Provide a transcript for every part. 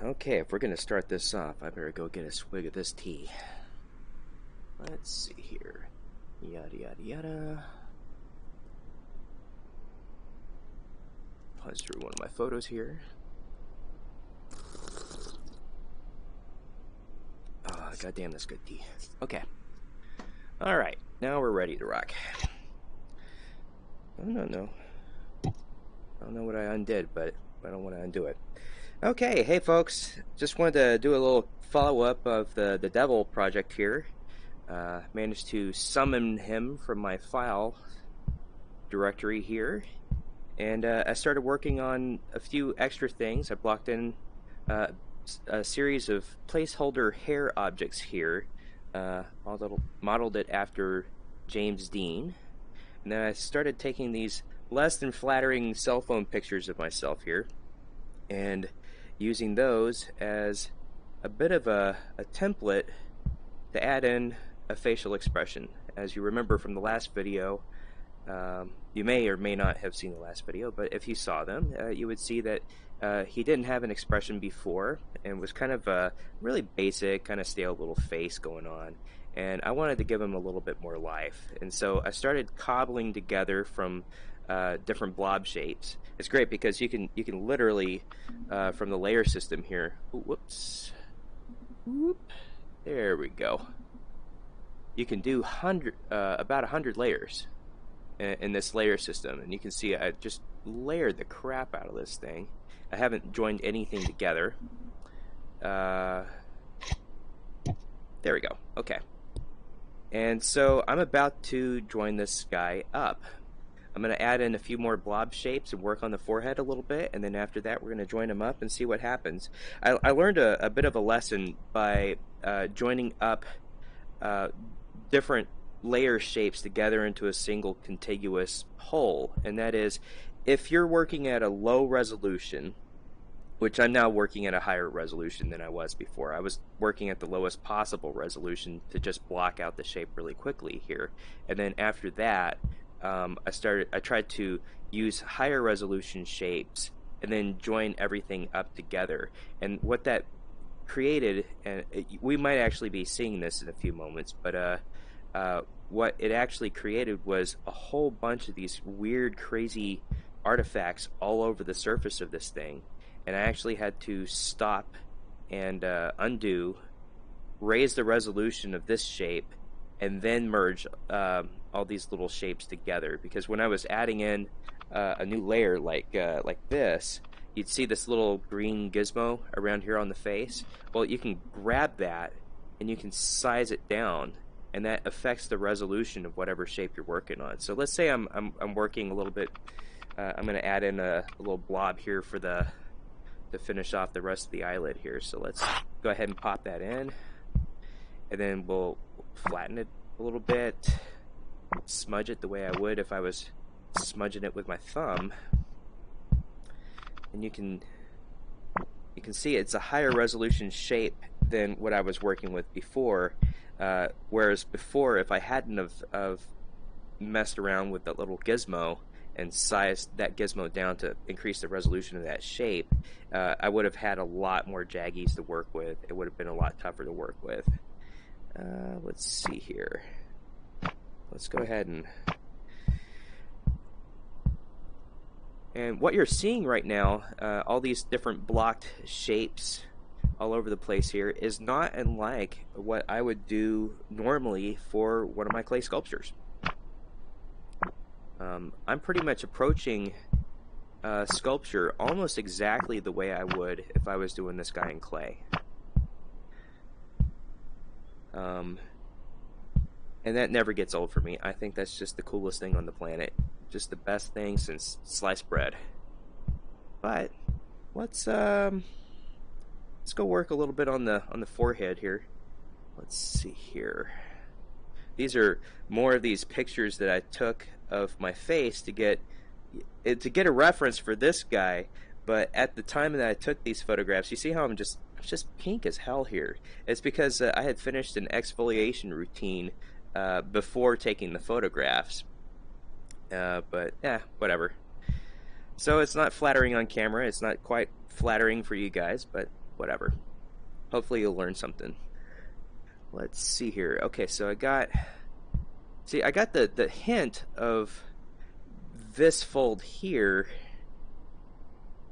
Okay, if we're gonna start this off, I better go get a swig of this tea. Let's see here. Yada yada yada. Punch through one of my photos here. Oh, goddamn, that's good tea. Okay. Alright, now we're ready to rock. Oh, no. I don't know what I undid, but I don't want to undo it. Okay, hey folks, just wanted to do a little follow-up of the devil project here. Managed to summon him from my file directory here, and I started working on a few extra things. I blocked in a series of placeholder hair objects here, modeled it after James Dean, and then I started taking these less than flattering cell phone pictures of myself here, and using those as a bit of a template to add in a facial expression. As you remember from the last video, you may or may not have seen the last video, but if you saw them, you would see that he didn't have an expression before and was kind of a really basic, kind of stale little face going on. And I wanted to give him a little bit more life. And so I started cobbling together from different blob shapes. It's great because you can literally from the layer system here. Ooh, whoops. Whoop. There we go. You can do about 100 layers in this layer system, and you can see I just layered the crap out of this thing. I haven't joined anything together. There we go. Okay. And so I'm about to join this guy up. I'm going to add in a few more blob shapes and work on the forehead a little bit, and then after that we're going to join them up and see what happens. I learned a bit of a lesson by joining up different layer shapes together into a single contiguous whole, and that is, if you're working at a low resolution, which I'm now working at a higher resolution than I was before. I was working at the lowest possible resolution to just block out the shape really quickly here, and then after that I tried to use higher resolution shapes and then join everything up together. And what that created, and we might actually be seeing this in a few moments, but what it actually created was a whole bunch of these weird, crazy artifacts all over the surface of this thing. And I actually had to stop and undo, raise the resolution of this shape, and then merge all these little shapes together. Because when I was adding in a new layer like this, you'd see this little green gizmo around here on the face. Well, you can grab that and you can size it down, and that affects the resolution of whatever shape you're working on. So let's say I'm working a little bit. I'm going to add in a little blob here for to finish off the rest of the eyelid here. So let's go ahead and pop that in, and then we'll flatten it a little bit, smudge it the way I would if I was smudging it with my thumb, and you can see it's a higher resolution shape than what I was working with before. Whereas before, if I hadn't have messed around with that little gizmo and sized that gizmo down to increase the resolution of that shape, I would have had a lot more jaggies to work with. It would have been a lot tougher to work with. Let's see here. Let's go ahead and what you're seeing right now, all these different blocked shapes all over the place here, is not unlike what I would do normally for one of my clay sculptures. I'm pretty much approaching sculpture almost exactly the way I would if I was doing this guy in clay. And that never gets old for me. I think that's just the coolest thing on the planet. Just the best thing since sliced bread. But let's go work a little bit on the forehead here. Let's see here. These are more of these pictures that I took of my face to get a reference for this guy. But at the time that I took these photographs, you see how I'm just pink as hell here. It's because I had finished an exfoliation routine before taking the photographs. But yeah, whatever. So it's not flattering on camera. It's not quite flattering for you guys, but whatever. Hopefully you'll learn something. Let's see here. Okay, so I got the hint of this fold here,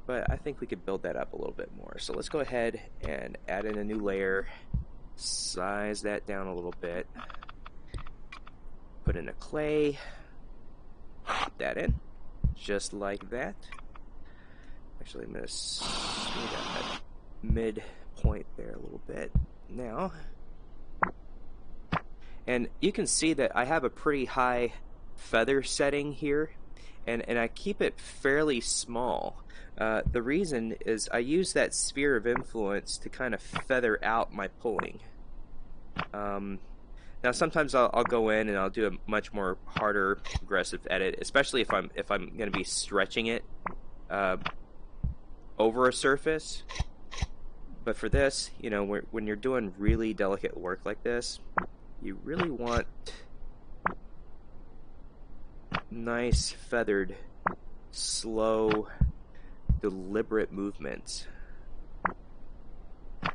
but I think we could build that up a little bit more. So let's go ahead and add in a new layer, size that down a little bit, put in a clay, put that in, just like that. Actually, I'm going to smooth out that midpoint there a little bit now. And you can see that I have a pretty high feather setting here, and I keep it fairly small. The reason is I use that sphere of influence to kind of feather out my pulling. Now sometimes I'll go in and I'll do a much more harder aggressive edit, especially if I'm going to be stretching it over a surface. But for this, you know, when you're doing really delicate work like this, you really want nice feathered, slow, deliberate movements. Yeah,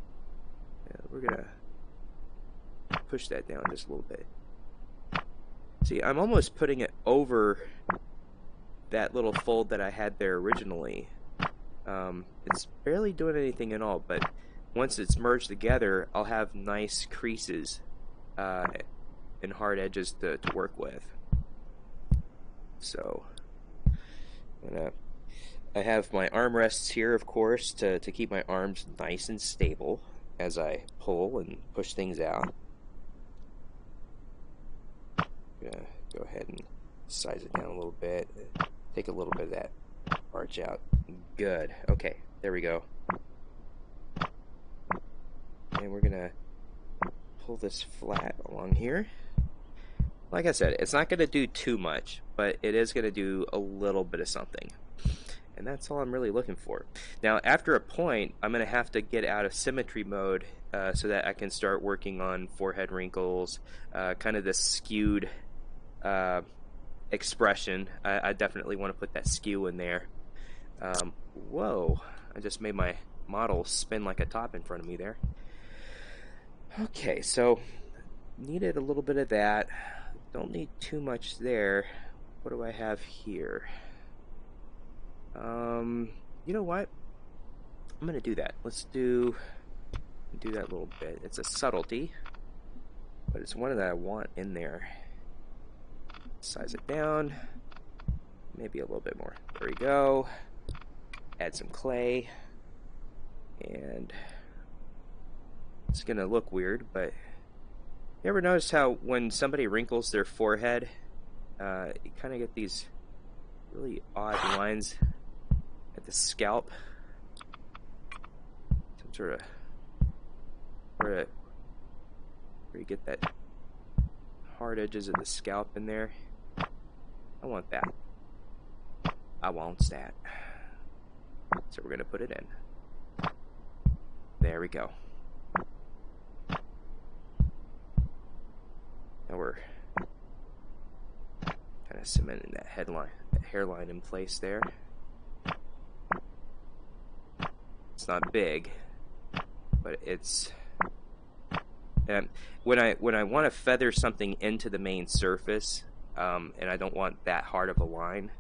we're gonna push that down just a little bit. See, I'm almost putting it over that little fold that I had there originally. It's barely doing anything at all, but once it's merged together, I'll have nice creases and hard edges to work with. So I have my armrests here, of course, to keep my arms nice and stable as I pull and push things out. I'm gonna go ahead and size it down a little bit, take a little bit of that arch out. Good. Okay, there we go. And we're gonna pull this flat along here. Like I said, it's not going to do too much, but it is going to do a little bit of something. And that's all I'm really looking for. Now, after a point, I'm going to have to get out of symmetry mode so that I can start working on forehead wrinkles, kind of this skewed expression. I definitely want to put that skew in there. Whoa, I just made my model spin like a top in front of me there. Okay, so needed a little bit of that. Don't need too much there. What do I have here? You know what? I'm gonna do that. Let's do that a little bit. It's a subtlety, but it's one that I want in there. Size it down, maybe a little bit more. There we go. Add some clay, and it's gonna look weird, but you ever notice how when somebody wrinkles their forehead, you kind of get these really odd lines at the scalp? Some sort of where you get that hard edges of the scalp in there. I want that. I want that. So we're going to put it in. There we go. Now we're kind of cementing that hairline in place there. It's not big, but it's when I want to feather something into the main surface, and I don't want that hard of a line.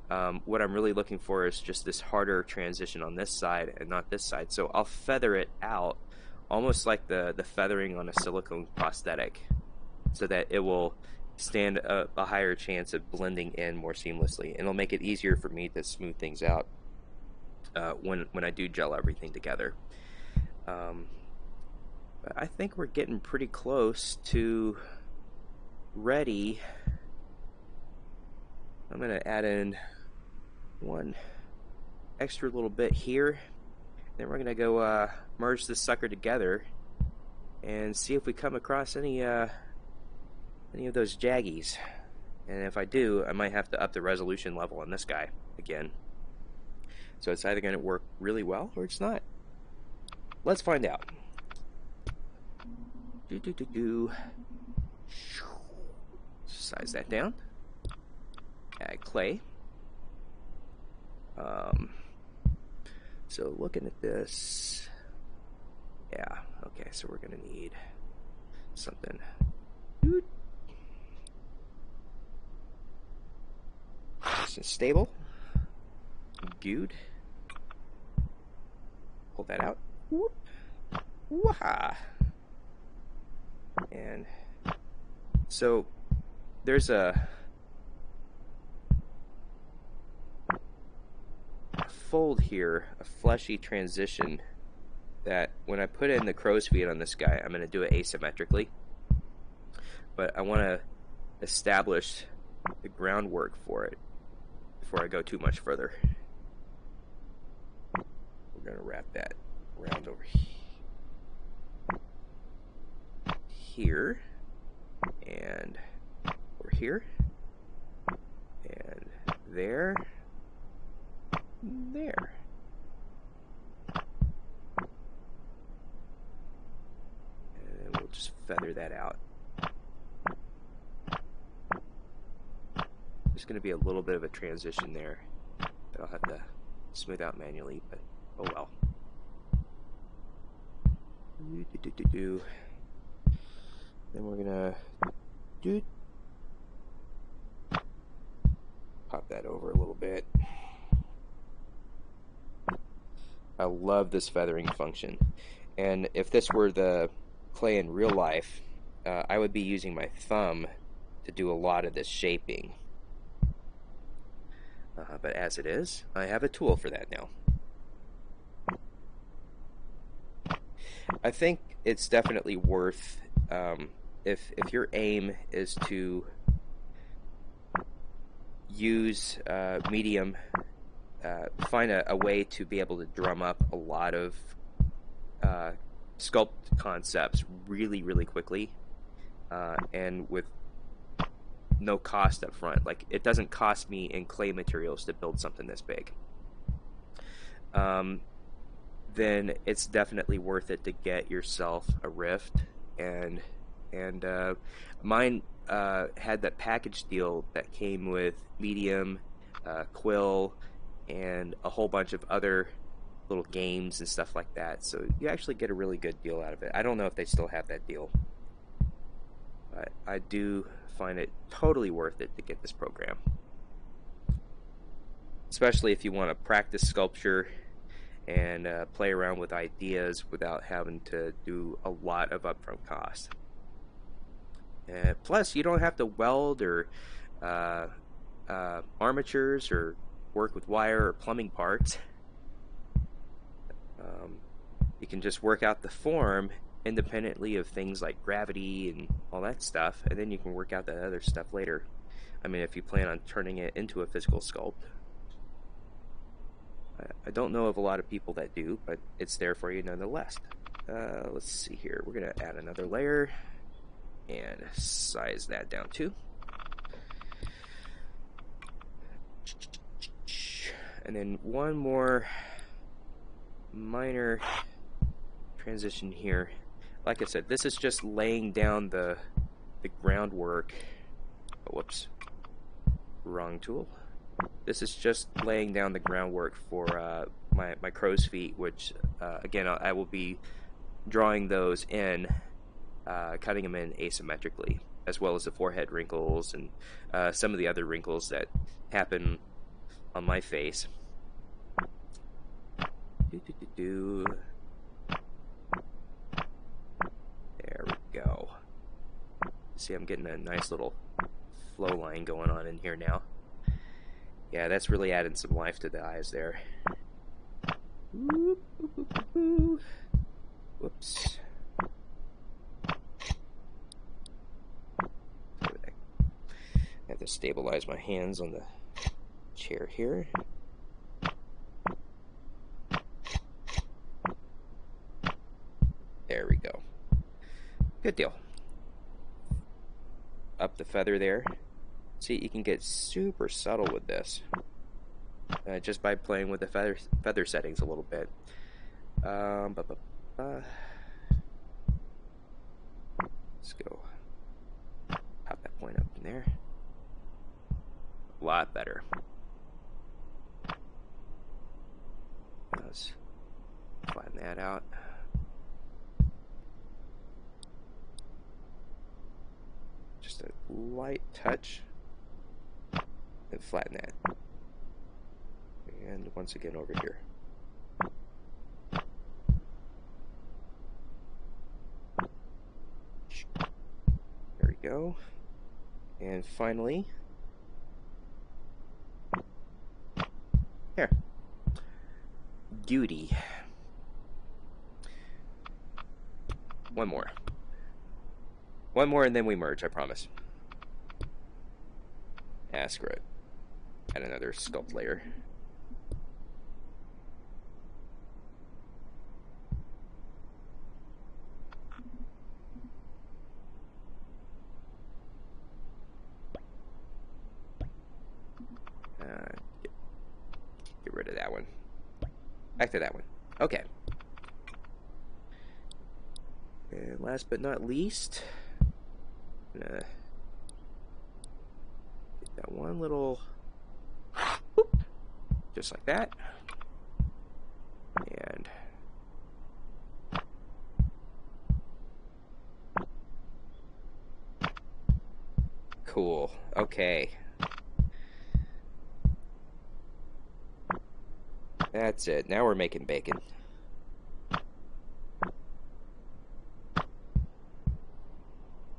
What I'm really looking for is just this harder transition on this side and not this side. So I'll feather it out, almost like the feathering on a silicone prosthetic, so that it will stand a higher chance of blending in more seamlessly, and it'll make it easier for me to smooth things out when I do gel everything together. But I think we're getting pretty close to ready. I'm going to add in one extra little bit here, then we're going to go merge this sucker together and see if we come across any of those jaggies. And if I do, I might have to up the resolution level on this guy again. So it's either going to work really well or it's not. Let's find out. Size that down. Add clay. So looking at this, Yeah, okay, so we're gonna need something nice and stable. Good. Pull that out. Whoop. Waha. And so there's a fold here, a fleshy transition that when I put in the crow's feet on this guy, I'm going to do it asymmetrically. But I want to establish the groundwork for it before I go too much further. We're going to wrap that around over here and over here and there. There. And then we'll just feather that out. There's going to be a little bit of a transition there that I'll have to smooth out manually, but oh well. Then we're going to pop that over a little bit. I love this feathering function, and if this were the clay in real life, I would be using my thumb to do a lot of this shaping. But as it is, I have a tool for that now. I think it's definitely worth, if your aim is to use medium, find a way to be able to drum up a lot of sculpt concepts really, really quickly, and with no cost up front. Like, it doesn't cost me in clay materials to build something this big. Then it's definitely worth it to get yourself a Rift, and mine had that package deal that came with medium, quill, and a whole bunch of other little games and stuff like that, so you actually get a really good deal out of it. I don't know if they still have that deal, but I do find it totally worth it to get this program, especially if you want to practice sculpture and play around with ideas without having to do a lot of upfront cost. Plus, you don't have to weld or armatures or work with wire or plumbing parts. You can just work out the form independently of things like gravity and all that stuff, and then you can work out that other stuff later. I mean, if you plan on turning it into a physical sculpt. I don't know of a lot of people that do, but it's there for you nonetheless. Let's see here. We're going to add another layer and size that down too. And then one more minor transition here. Like I said, this is just laying down the groundwork. Oh, whoops, wrong tool. This is just laying down the groundwork for my crow's feet, which again, I will be drawing those in, cutting them in asymmetrically, as well as the forehead wrinkles and some of the other wrinkles that happen on my face. There we go. See, I'm getting a nice little flow line going on in here now. Yeah, that's really adding some life to the eyes there. Whoops. I have to stabilize my hands on the chair here. There we go. Good deal. Up the feather there. See, you can get super subtle with this, just by playing with the feather settings a little bit. Let's go. Pop that point up in there. A lot better. Let's flatten that out. light touch and flatten that. And once again over here. There we go. And finally, here, beauty. One more. One more and then we merge, I promise. Ah, screw it. Add another sculpt layer. Get rid of that one. Back to that one. Okay. And last but not least, I'm gonna get that one little, whoop, just like that. And cool. Okay. That's it. Now we're making bacon.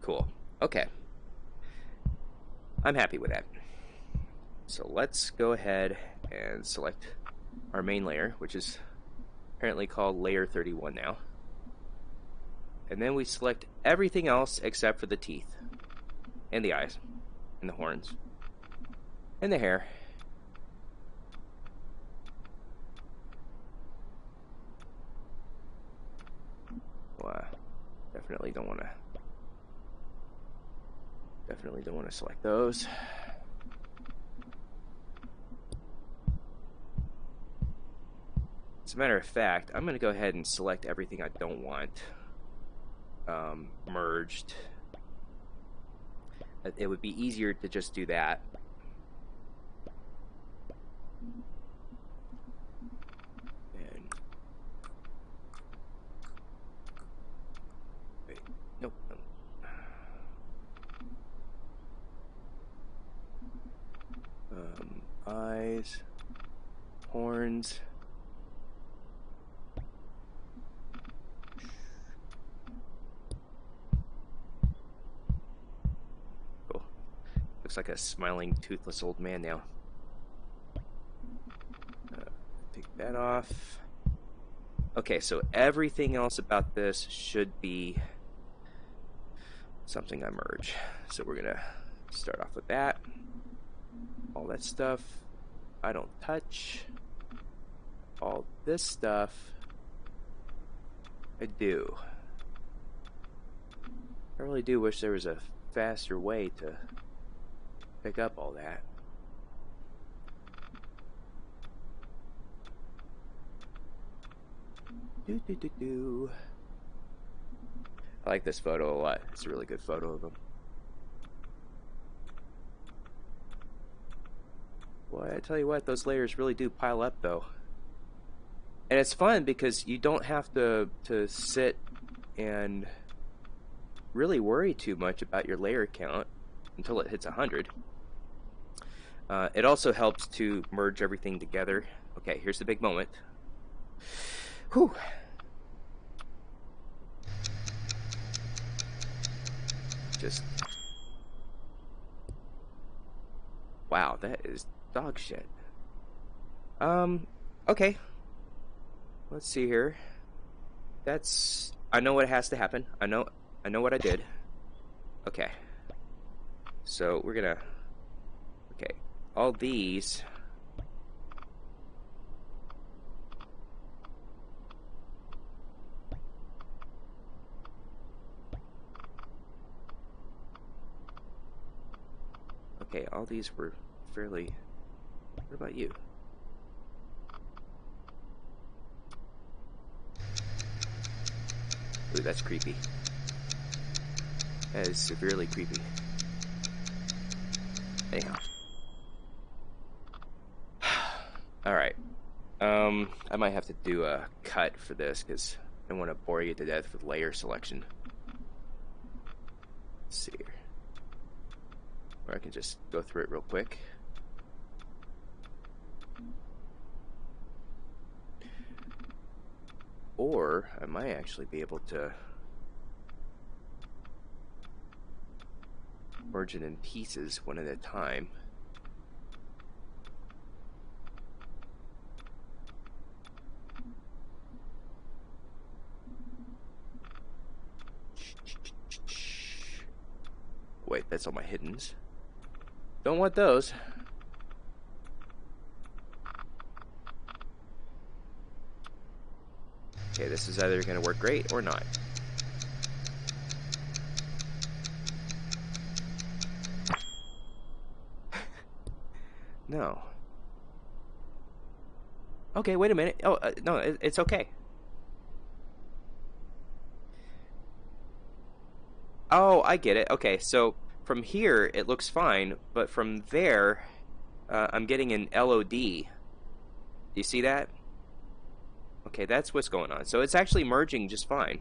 Cool. Okay. I'm happy with that. So let's go ahead and select our main layer, which is apparently called layer 31 now. And then we select everything else except for the teeth, and the eyes, and the horns, and the hair. Well, definitely don't want to select those. As a matter of fact, I'm going to go ahead and select everything I don't want merged. It would be easier to just do that. And wait, nope. Eyes, horns. Cool. Looks like a smiling, toothless old man now. Take that off. Okay, so everything else about this should be something I merge. So we're gonna start off with that. All that stuff I don't touch. All this stuff I do. I really do wish there was a faster way to pick up all that. I like this photo a lot. It's a really good photo of him. Boy, I tell you what, those layers really do pile up though. And it's fun because you don't have to sit and really worry too much about your layer count until it hits 100. It also helps to merge everything together. Okay, here's the big moment. Whew. Just... wow, that is dog shit. Okay. Let's see here. That's... I know what has to happen. I know what I did. Okay. So we're gonna... okay. All these... okay, all these were fairly... what about you? Ooh, that's creepy. That is severely creepy. Anyhow. Alright. I might have to do a cut for this because I don't want to bore you to death with layer selection. Let's see here. Or I can just go through it real quick. Or I might actually be able to merge it in pieces one at a time. Wait, that's all my hiddens. Don't want those. Okay, this is either going to work great or not. No. Okay, wait a minute. Oh, no, it's okay. Oh, I get it. Okay, so from here it looks fine, but from there I'm getting an LOD. Do you see that? Okay, that's what's going on. So it's actually merging just fine.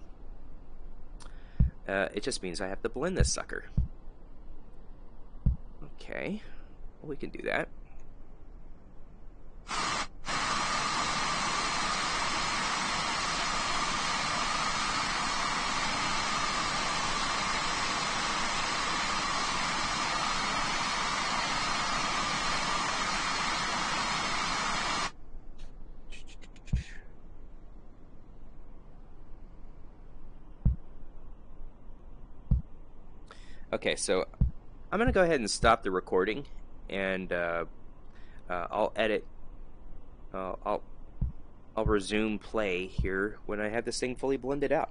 It just means I have to blend this sucker. Okay, well, we can do that. Okay, so I'm gonna go ahead and stop the recording, and I'll edit. I'll resume play here when I have this thing fully blended out.